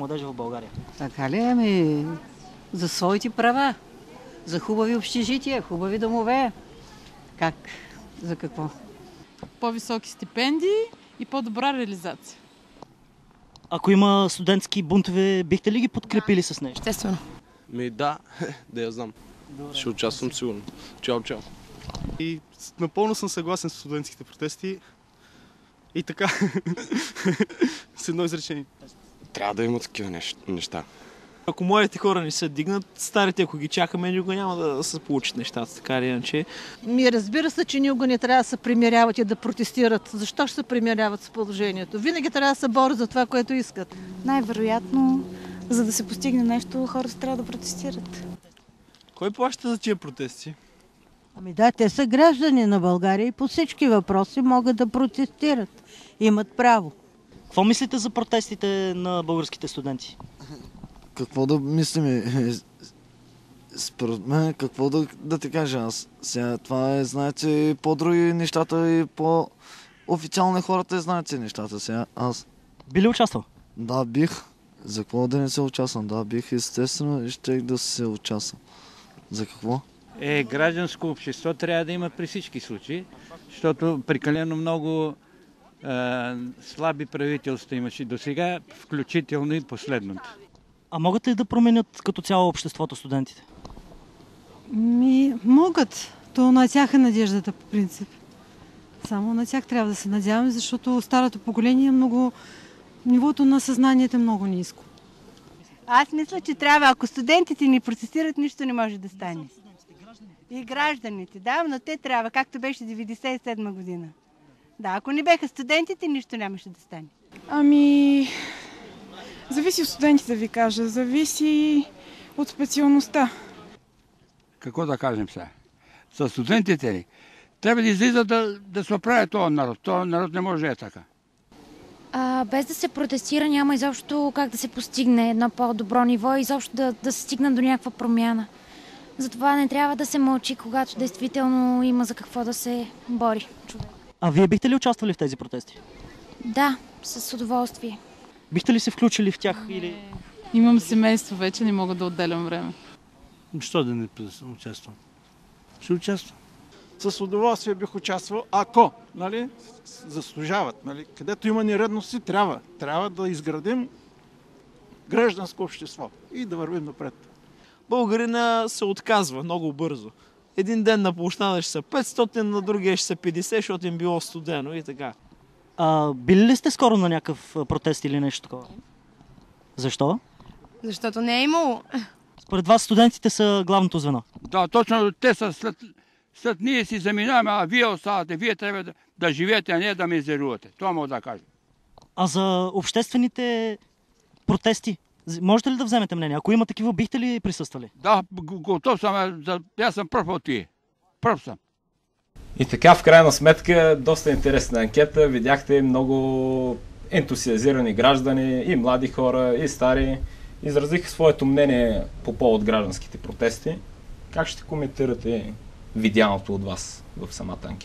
Младежи в България. Така ли? Ами за своите права, за хубави общежития, хубави домове. Как? За какво? По-високи стипендии и по-добра реализация. Ако има студентски бунтове, бихте ли ги подкрепили с нещо? Естествено. Да, да я знам. Добре. Ще участвам сигурно. Чао, чао. И напълно съм съгласен с студентските протести. И така, с едно изречение. Трябва да има такива неща. Ако младите хора не се дигнат, старите, ако ги чакаме, никога няма да се получат нещата, така или иначе. Разбира се, че никога не трябва да се примиряват и да протестират. Защо ще се примиряват с положението? Винаги трябва да се борят за това, което искат. Най-вероятно, за да се постигне нещо, хората трябва да протестират. Кой плаща за тия протести? Ами да, те са граждани на България и по всички въпроси могат да протестират. Имат право. Какво мислите за протестите на българските студенти? Какво да мислим? Според мен, какво да ти кажа аз? Сега, това е, знаете, по-други нещата и по-официални хората знаят си нещата. Сега аз... Би ли участвал? Да, бих. За какво да не се участвам? Да, бих естествено и щех да се участвам. За какво? Гражданско общество трябва да има при всички случаи, защото прекалено много слаби правителства имаше до сега, включително и последното. А могат ли да променят като цяло обществото студентите? Могат. То на тях е надеждата по принцип. Само на тях трябва да се надяваме, защото старото поколение нивото на съзнанието е много ниско. Аз мисля, че трябва. Ако студентите ни протестират, нищо не може да стане. И гражданите, да, но те трябва, както беше 1997 година. Да, ако не беха студентите, нищо нямаше да стане. Зависи от студентите, да ви кажа. Зависи от специалността. Какво да кажем сега? За студентите ли? Трябва да излизат да се оправя този народ. Този народ не може да е така. Без да се протестира няма изобщо как да се постигне едно по-добро ниво и изобщо да се стигне до някаква промяна. Затова не трябва да се мълчи, когато действително има за какво да се бори човек. А вие бихте ли участвали в тези протести? Да, с удоволствие. Бихте ли се включили в тях или... Имам семейство вече, не мога да отделям време. Що да не участвам? Ще участвам. С удоволствие бих участвал, ако заслужават. Където има нередности, трябва да изградим гражданско общество и да вървим напред. Българина се отказва много бързо. Един ден на площада ще са 500, на другия ще са 50, защото им било студено и така. Били ли сте скоро на някакъв протест или нещо такова? Защо? Защото не е имало. Според вас студентите са главното звено? Да, точно те са след ние си заминаваме, а вие оставате. Вие трябва да живеете, а не да мизерувате. Това мога да кажа. А за обществените протести, можете ли да вземете мнение? Ако има такива, бихте ли присъствали? Да, готов съм. Аз съм пръв от тие. Пръв съм. И така, в крайна сметка, доста интересна анкета. Видяхте много ентусиазирани граждани, и млади хора, и стари. Изразиха своето мнение по повод гражданските протести. Как ще коментирате видяното от вас в самата анкета?